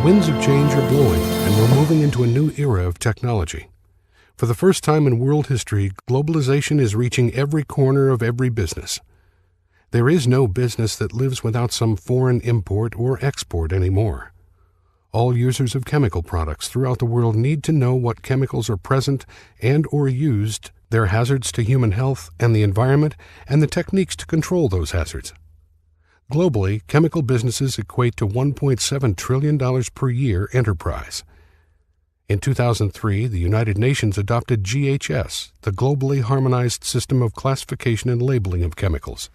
winds of change are blowing, and we're moving into a new era of technology. For the first time in world history, globalization is reaching every corner of every business. There is no business that lives without some foreign import or export anymore. All users of chemical products throughout the world need to know what chemicals are present and or used, their hazards to human health and the environment, and the techniques to control those hazards. Globally, chemical businesses equate to $1.7 trillion per year enterprise. In 2003, the United Nations adopted GHS, the Globally Harmonized System of Classification and Labeling of Chemicals.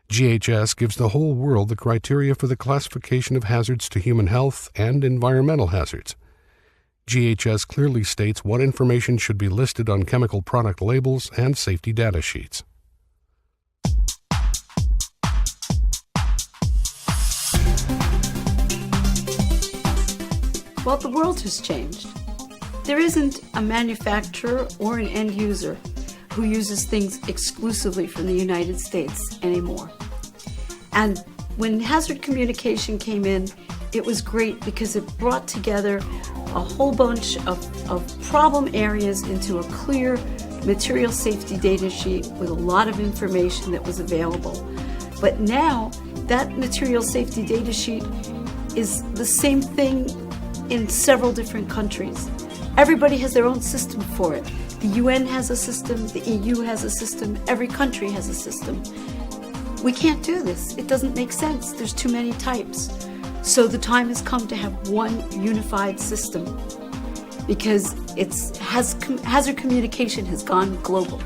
GHS gives the whole world the criteria for the classification of hazards to human health and environmental hazards. GHS clearly states what information should be listed on chemical product labels and safety data sheets. Well, the world has changed. There isn't a manufacturer or an end user who uses things exclusively from the United States anymore. And when hazard communication came in, it was great because it brought together a whole bunch of problem areas into a clear material safety data sheet with a lot of information that was available. But now, that material safety data sheet is the same thing in several different countries. Everybody has their own system for it. The UN has a system, the EU has a system, every country has a system. We can't do this. It doesn't make sense. There's too many types. So the time has come to have one unified system because hazard communication has gone global.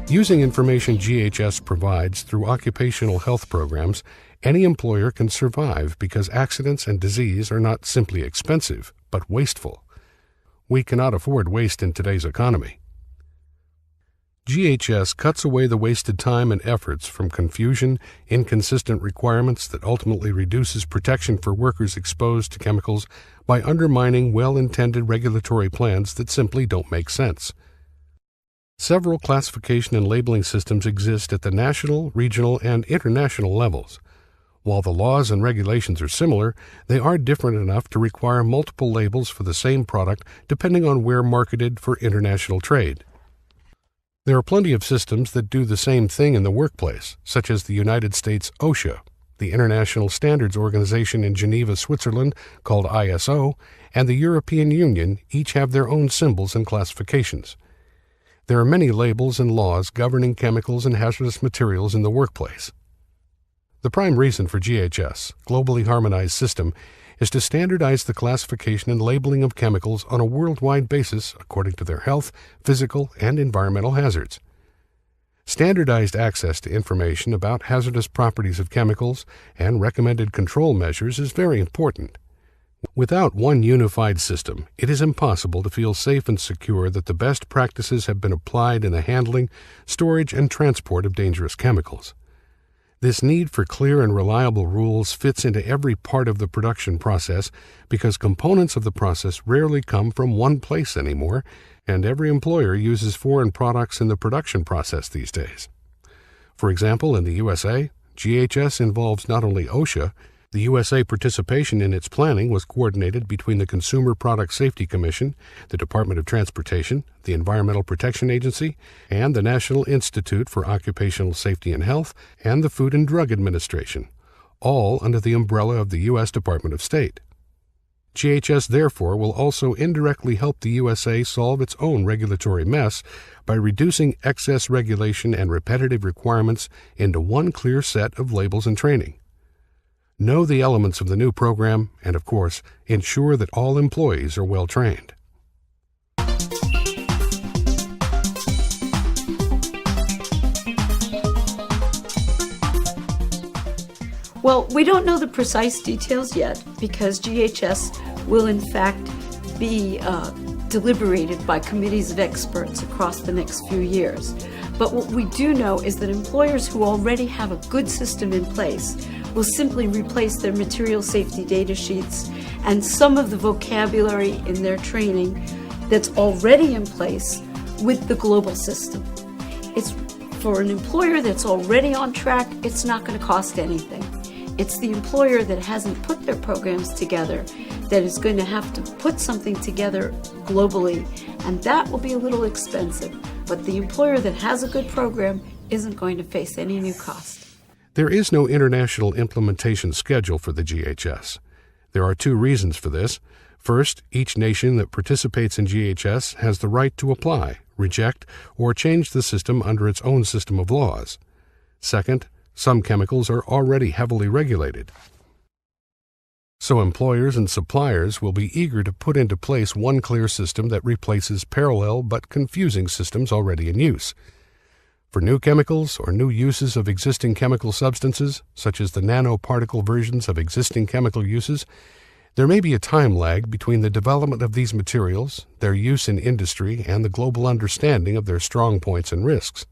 Using information GHS provides through occupational health programs, any employer can survive because accidents and disease are not simply expensive, but wasteful. We cannot afford waste in today's economy. GHS cuts away the wasted time and efforts from confusion, inconsistent requirements that ultimately reduces protection for workers exposed to chemicals by undermining well-intended regulatory plans that simply don't make sense. Several classification and labeling systems exist at the national, regional, and international levels. While the laws and regulations are similar, they are different enough to require multiple labels for the same product depending on where marketed for international trade. There are plenty of systems that do the same thing in the workplace, such as the United States OSHA, the International Standards Organization in Geneva, Switzerland, called ISO, and the European Union each have their own symbols and classifications. There are many labels and laws governing chemicals and hazardous materials in the workplace. The prime reason for GHS, Globally Harmonized System, is to standardize the classification and labeling of chemicals on a worldwide basis according to their health, physical, and environmental hazards. Standardized access to information about hazardous properties of chemicals and recommended control measures is very important. Without one unified system, it is impossible to feel safe and secure that the best practices have been applied in the handling, storage, and transport of dangerous chemicals. This need for clear and reliable rules fits into every part of the production process because components of the process rarely come from one place anymore, and every employer uses foreign products in the production process these days. For example, in the USA, GHS involves not only OSHA. The USA participation in its planning was coordinated between the Consumer Product Safety Commission, the Department of Transportation, the Environmental Protection Agency, and the National Institute for Occupational Safety and Health, and the Food and Drug Administration, all under the umbrella of the U.S. Department of State. GHS, therefore, will also indirectly help the USA solve its own regulatory mess by reducing excess regulation and repetitive requirements into one clear set of labels and training. Know the elements of the new program and, of course, ensure that all employees are well trained. Well, we don't know the precise details yet because GHS will in fact be deliberated by committees of experts across the next few years. But what we do know is that employers who already have a good system in place will simply replace their material safety data sheets and some of the vocabulary in their training that's already in place with the global system. It's for an employer that's already on track, it's not going to cost anything. It's the employer that hasn't put their programs together that is going to have to put something together globally, and that will be a little expensive. But the employer that has a good program isn't going to face any new cost. There is no international implementation schedule for the GHS. There are two reasons for this. First, each nation that participates in GHS has the right to apply, reject, or change the system under its own system of laws. Second, some chemicals are already heavily regulated. So employers and suppliers will be eager to put into place one clear system that replaces parallel but confusing systems already in use. For new chemicals or new uses of existing chemical substances, such as the nanoparticle versions of existing chemical uses, there may be a time lag between the development of these materials, their use in industry, and the global understanding of their strong points and risks.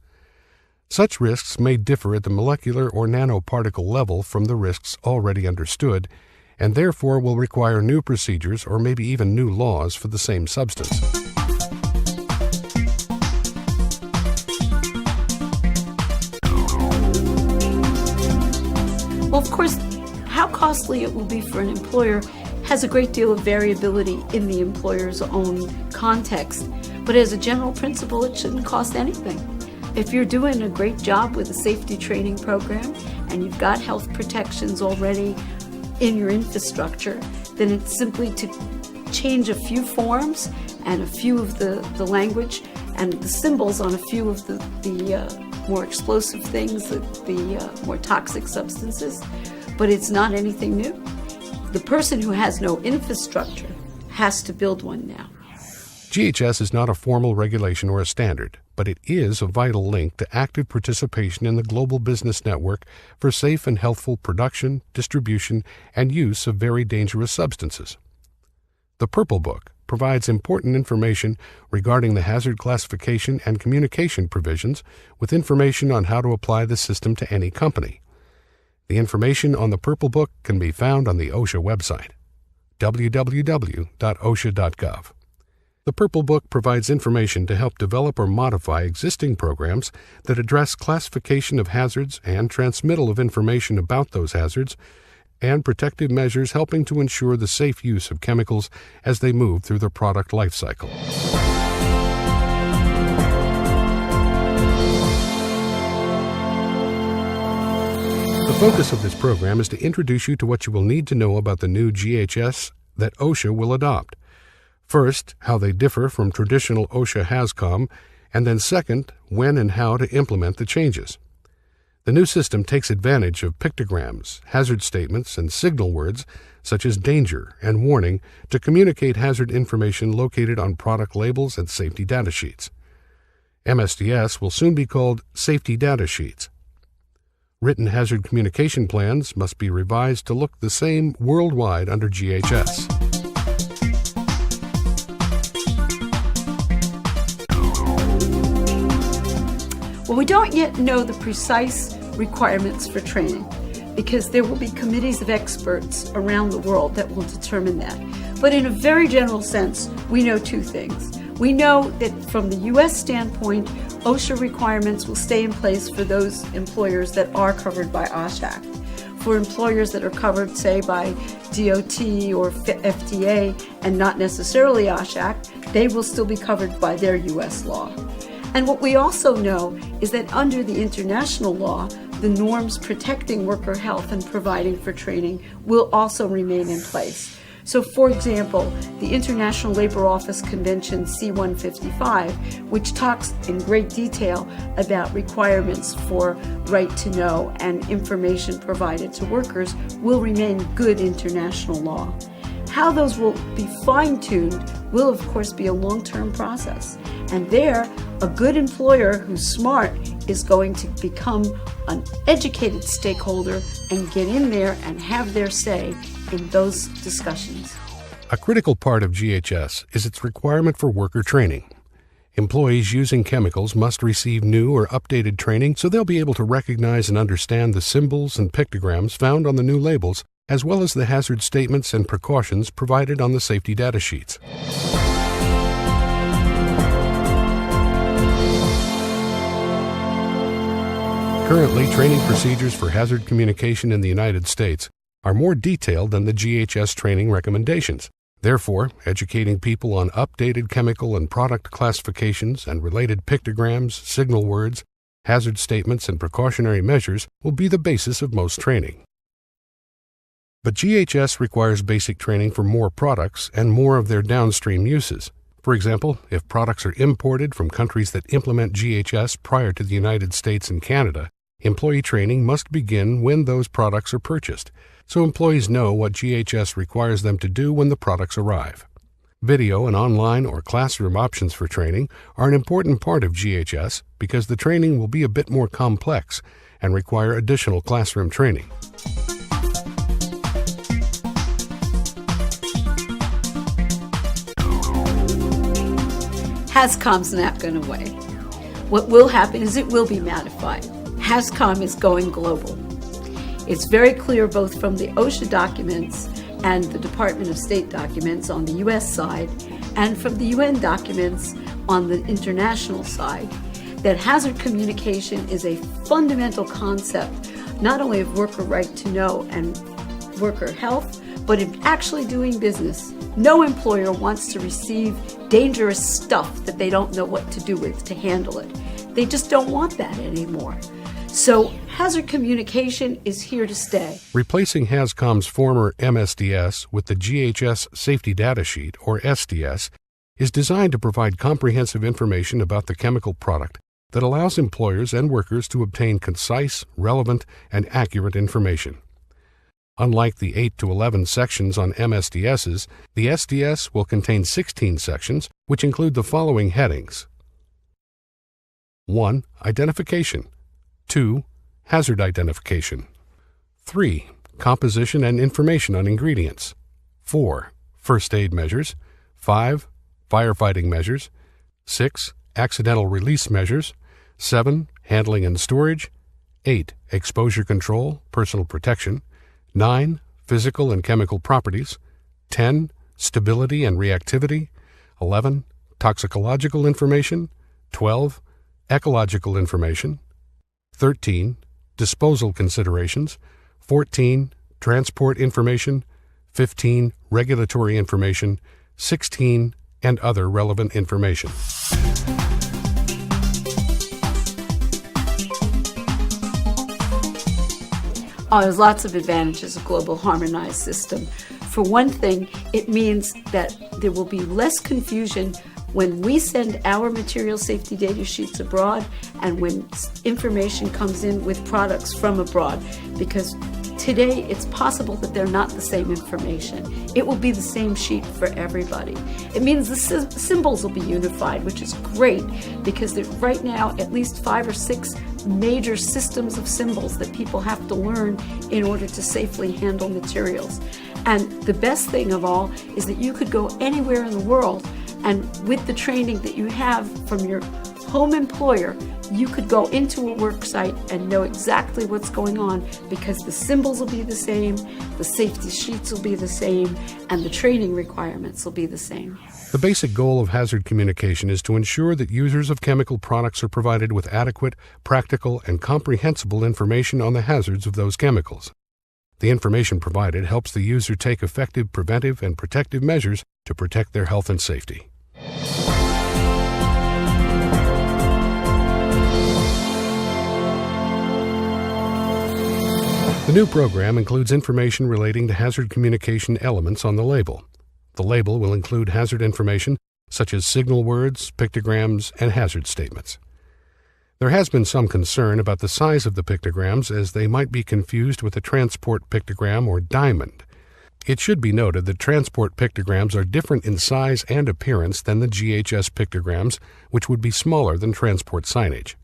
Such risks may differ at the molecular or nanoparticle level from the risks already understood, and therefore will require new procedures or maybe even new laws for the same substance. Well, of course, how costly it will be for an employer has a great deal of variability in the employer's own context, but as a general principle, it shouldn't cost anything. If you're doing a great job with a safety training program and you've got health protections already in your infrastructure, then it's simply to change a few forms and a few of the language and the symbols on a few of the more explosive things, the more toxic substances, but it's not anything new. The person who has no infrastructure has to build one now. GHS is not a formal regulation or a standard, but it is a vital link to active participation in the global business network for safe and healthful production, distribution, and use of very dangerous substances. The Purple Book provides important information regarding the hazard classification and communication provisions with information on how to apply the system to any company. The information on the Purple Book can be found on the OSHA website, www.osha.gov. The Purple Book provides information to help develop or modify existing programs that address classification of hazards and transmittal of information about those hazards, and protective measures helping to ensure the safe use of chemicals as they move through their product life cycle. The focus of this program is to introduce you to what you will need to know about the new GHS that OSHA will adopt. First, how they differ from traditional OSHA HAZCOM, and then second, when and how to implement the changes. The new system takes advantage of pictograms, hazard statements, and signal words such as danger and warning to communicate hazard information located on product labels and safety data sheets. MSDS will soon be called Safety Data Sheets. Written hazard communication plans must be revised to look the same worldwide under GHS. Well, we don't yet know the precise requirements for training because there will be committees of experts around the world that will determine that. But in a very general sense, we know two things. We know that from the U.S. standpoint, OSHA requirements will stay in place for those employers that are covered by OSHA. For employers that are covered, say, by DOT or FDA and not necessarily OSHA, they will still be covered by their U.S. law. And what we also know is that under the international law, the norms protecting worker health and providing for training will also remain in place. So, for example, the International Labor Office Convention C-155, which talks in great detail about requirements for right to know and information provided to workers, will remain good international law. How those will be fine-tuned will, of course, be a long-term process. And there, a good employer who's smart is going to become an educated stakeholder and get in there and have their say in those discussions. A critical part of GHS is its requirement for worker training. Employees using chemicals must receive new or updated training so they'll be able to recognize and understand the symbols and pictograms found on the new labels, as well as the hazard statements and precautions provided on the safety data sheets. Currently, training procedures for hazard communication in the United States are more detailed than the GHS training recommendations. Therefore, educating people on updated chemical and product classifications and related pictograms, signal words, hazard statements, and precautionary measures will be the basis of most training. But GHS requires basic training for more products and more of their downstream uses. For example, if products are imported from countries that implement GHS prior to the United States and Canada, employee training must begin when those products are purchased, so employees know what GHS requires them to do when the products arrive. Video and online or classroom options for training are an important part of GHS because the training will be a bit more complex and require additional classroom training. HAZCOM's not going away. What will happen is it will be modified. HAZCOM is going global. It's very clear both from the OSHA documents and the Department of State documents on the U.S. side and from the UN documents on the international side that hazard communication is a fundamental concept not only of worker right to know and worker health, but in actually doing business. No employer wants to receive dangerous stuff that they don't know what to do with to handle it. They just don't want that anymore. So hazard communication is here to stay. Replacing HAZCOM's former MSDS with the GHS Safety Data Sheet, or SDS, is designed to provide comprehensive information about the chemical product that allows employers and workers to obtain concise, relevant, and accurate information. Unlike the 8 to 11 sections on MSDSs, the SDS will contain 16 sections, which include the following headings. 1. Identification. 2. Hazard identification. 3. Composition and information on ingredients. 4. First aid measures. 5. Firefighting measures. 6. Accidental release measures. 7. Handling and storage. 8. Exposure control, personal protection. 9. Physical and chemical properties. 10. Stability and reactivity. 11. Toxicological information. 12. Ecological information. 13. Disposal considerations. 14. Transport information. 15. Regulatory information. 16. And other relevant information. There's lots of advantages of global harmonized system. For one thing, it means that there will be less confusion when we send our material safety data sheets abroad and when information comes in with products from abroad, because today it's possible that they're not the same information. It will be the same sheet for everybody. It means the symbols will be unified, which is great because there's right now at least 5 or 6 major systems of symbols that people have to learn in order to safely handle materials. And the best thing of all is that you could go anywhere in the world, and with the training that you have from your home employer, you could go into a work site and know exactly what's going on because the symbols will be the same, the safety sheets will be the same, and the training requirements will be the same. The basic goal of hazard communication is to ensure that users of chemical products are provided with adequate, practical, and comprehensible information on the hazards of those chemicals. The information provided helps the user take effective preventive and protective measures to protect their health and safety. The new program includes information relating to hazard communication elements on the label. The label will include hazard information such as signal words, pictograms, and hazard statements. There has been some concern about the size of the pictograms as they might be confused with a transport pictogram or diamond. It should be noted that transport pictograms are different in size and appearance than the GHS pictograms, which would be smaller than transport signage.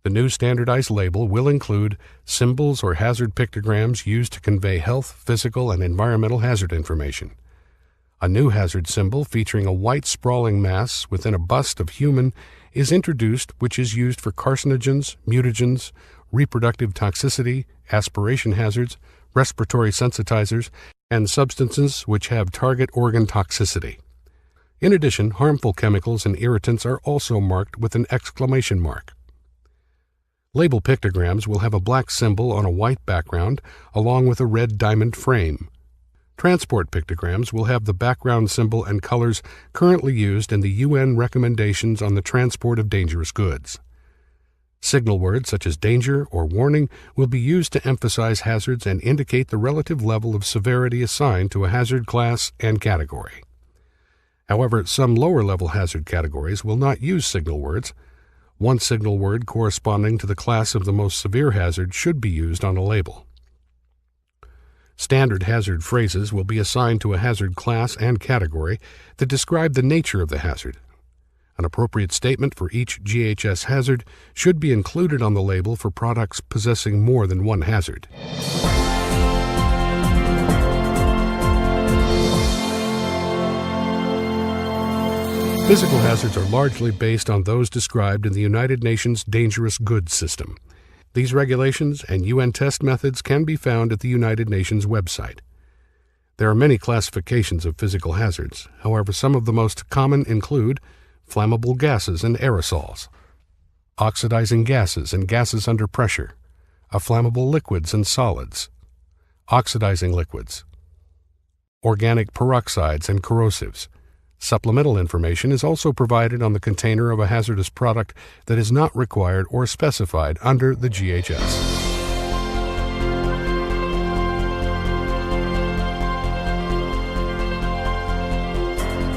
The new standardized label will include symbols or hazard pictograms used to convey health, physical, and environmental hazard information. A new hazard symbol featuring a white sprawling mass within a bust of human is introduced, which is used for carcinogens, mutagens, reproductive toxicity, aspiration hazards, respiratory sensitizers, and substances which have target organ toxicity. In addition, harmful chemicals and irritants are also marked with an exclamation mark. Label pictograms will have a black symbol on a white background along with a red diamond frame. Transport pictograms will have the background symbol and colors currently used in the UN recommendations on the transport of dangerous goods. Signal words such as danger or warning will be used to emphasize hazards and indicate the relative level of severity assigned to a hazard class and category. However, some lower-level hazard categories will not use signal words. One signal word corresponding to the class of the most severe hazard should be used on a label. Standard hazard phrases will be assigned to a hazard class and category that describe the nature of the hazard. An appropriate statement for each GHS hazard should be included on the label for products possessing more than one hazard. Physical hazards are largely based on those described in the United Nations Dangerous Goods System. These regulations and UN test methods can be found at the United Nations website. There are many classifications of physical hazards. However, some of the most common include flammable gases and aerosols, oxidizing gases and gases under pressure, flammable liquids and solids, oxidizing liquids, organic peroxides and corrosives. Supplemental information is also provided on the container of a hazardous product that is not required or specified under the GHS.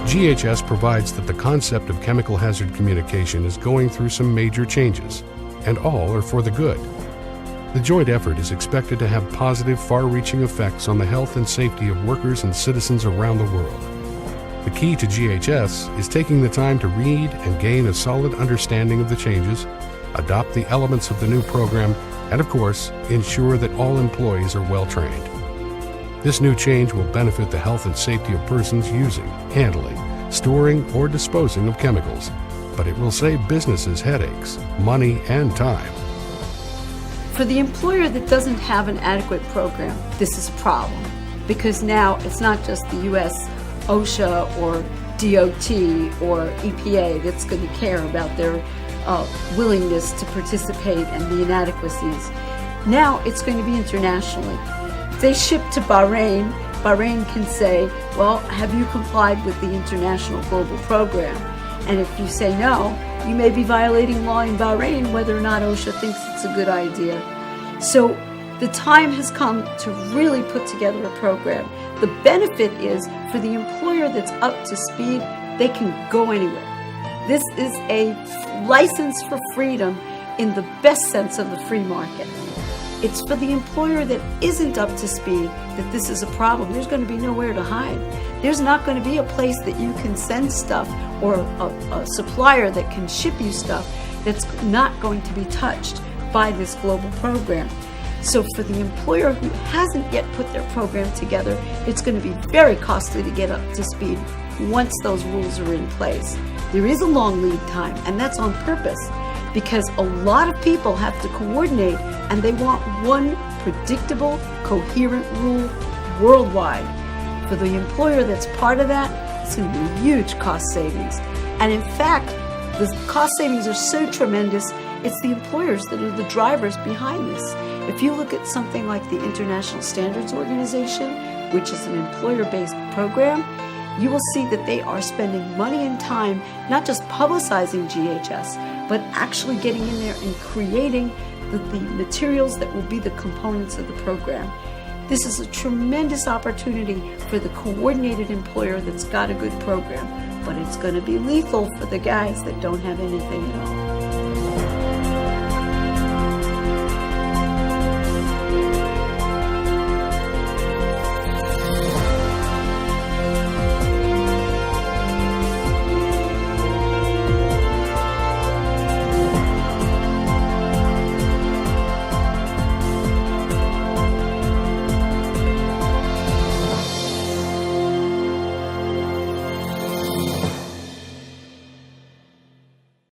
GHS provides that the concept of chemical hazard communication is going through some major changes, and all are for the good. The joint effort is expected to have positive, far-reaching effects on the health and safety of workers and citizens around the world. The key to GHS is taking the time to read and gain a solid understanding of the changes, adopt the elements of the new program, and of course, ensure that all employees are well trained. This new change will benefit the health and safety of persons using, handling, storing, or disposing of chemicals, but it will save businesses headaches, money, and time. For the employer that doesn't have an adequate program, this is a problem, because now it's not just the U.S. OSHA or DOT or EPA that's going to care about their willingness to participate and the inadequacies. Now it's going to be internationally. If they ship to Bahrain, Bahrain can say, well, have you complied with the international global program? And if you say no, you may be violating law in Bahrain, whether or not OSHA thinks it's a good idea. So the time has come to really put together a program. The benefit is for the employer that's up to speed, they can go anywhere. This is a license for freedom in the best sense of the free market. It's for the employer that isn't up to speed that this is a problem. There's going to be nowhere to hide. There's not going to be a place that you can send stuff or a supplier that can ship you stuff that's not going to be touched by this global program. So for the employer who hasn't yet put their program together, it's going to be very costly to get up to speed once those rules are in place. There is a long lead time, and that's on purpose, because a lot of people have to coordinate, and they want one predictable, coherent rule worldwide. For the employer that's part of that, it's going to be huge cost savings. And in fact, the cost savings are so tremendous, it's the employers that are the drivers behind this. If you look at something like the International Standards Organization, which is an employer-based program, you will see that they are spending money and time not just publicizing GHS, but actually getting in there and creating the materials that will be the components of the program. This is a tremendous opportunity for the coordinated employer that's got a good program, but it's going to be lethal for the guys that don't have anything at all.